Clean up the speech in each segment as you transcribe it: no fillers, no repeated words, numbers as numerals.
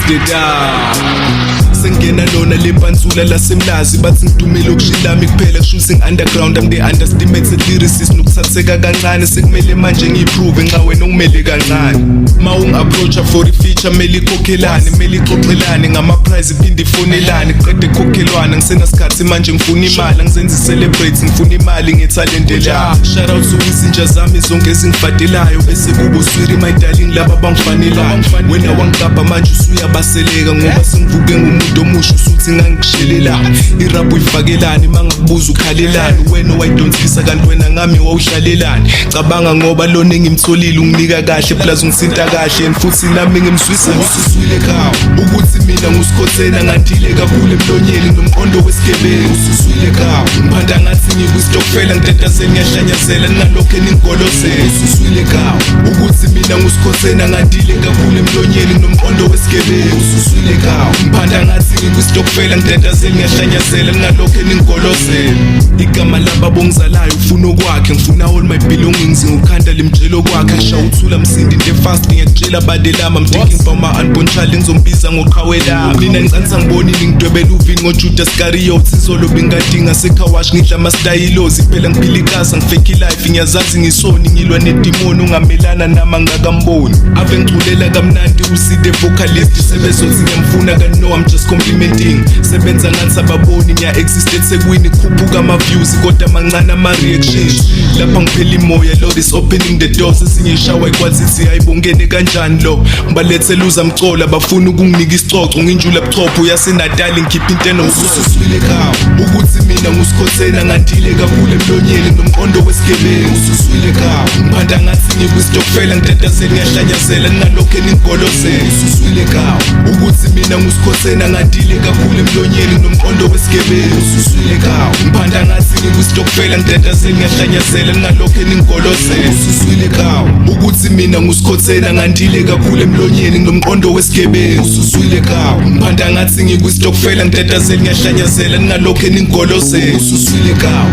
twisted sengena lona lepansula lasemlazi bathi ngidumele okushilami kuphela kushuthi ngi-underground I'm the underestimated lyricist nokuthatheka kancane sekumele manje ngiyiprove nxa wena ukumele kancane ma ungi-approacha for i-feature mele ikhokhelane mele ixoxelane ngama-prize iphinde ifonelane kuqede khokhelwane ngisenasikhathi manje ngifuna imali angizenzi i-celebrate ngifuna imali ngethalente lami shout out to izinja zami zonke ezingifadelayo bese kubo uswiri my darling laba bangifanelayo wena wangigabha manje usuyabaseleka ngoba sengivuke ngumuntu omusha usuthi ngangishelela irap uyifakelani mangakubuza ukhalelani wena wayidonsisa kanti wena ngami wawuhlalelani cabanga ngoba lona engimtholile unginika kahle plus ungisinta kahle and futhi nami ngimswisa ususwile khawo ukuthi mina ngusikhothena ngandile kakhulu emlonyeni nomqondo wesigebengu ususwile khawo ngiphanda ngathi ngikwisitokufela ngitatazeni ngiyahlanyazela ningalokho eningigolozela ususwile khawo ukuthi mina ngusikhothena ngandile kakhulu emlonyeni nomqondo wesigebengu ususwile khawo ngiphanda ngathi ngikwisitokufela ngitatazeni ngiyahlanyazela ningalokho eningigolozela igama lababongizalayo ufuna okwakhe ngifuna all my belongings ngokukhanda limtshelo kwakhe ngishawa uthula msindi into fast ngiyakutshela badelama I'm thinking about my unborn child ngizombiza ngoqhawela mina ngicanisa ngibonile ngidwebela uvini ngoJudas Iscariot izolo bengadinga sekhawash ngidla amastayilozi phela ngiphila ikasa ngifake life ngiyazazi ngisoni ngilwa nedemoni ungamelana nama ngakamboni ave ngiculela kamnandi uside vocalist sebezothi ngiyamfuna kanti no I'm just complimenting sebenza ngathi ababoni ngiya existed sekwini khuphuka ama views kodwa mancane ama reactions lapha ngiphela imoya Lord is opening the doors esinyishawa ikwazithi ayibongene kanjani lo ngibalethela uzamcola bafuna ukunginika isicoco nginjula buchopho yaseNatali ngikhipha inteno ususwile khawo ukuthi mina ngusikhothena ngandile kakhulu emlonyeni nomqondo wesigebengu ususwile khawo ngiphanda ngathi ngikwisitokufela ngitatazeni ngiyahlanyazela ningalokho eningigolozela ususwile khawo ukuthi mina ngusikhothena ngandile kakhulu emlonyeni nomqondo wesigebengu ususwile khawo ngiphanda ngathi ngikwisitokufela ngitatazeni ngiyahlanyazela ningalokho eningigolozela ususwile khawo ukuthi mina ngusikhothena ngandile kakhulu emlonyeni nomqondo wesigebengu ususwile khawo ngiphanda ngathi ngikwisitokufela ngitatazeni ngiyahlanyazela ningalokho eningigolozela ususwile khawo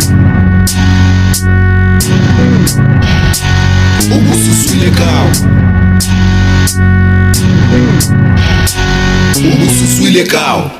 ususwile khawo ususwile khawo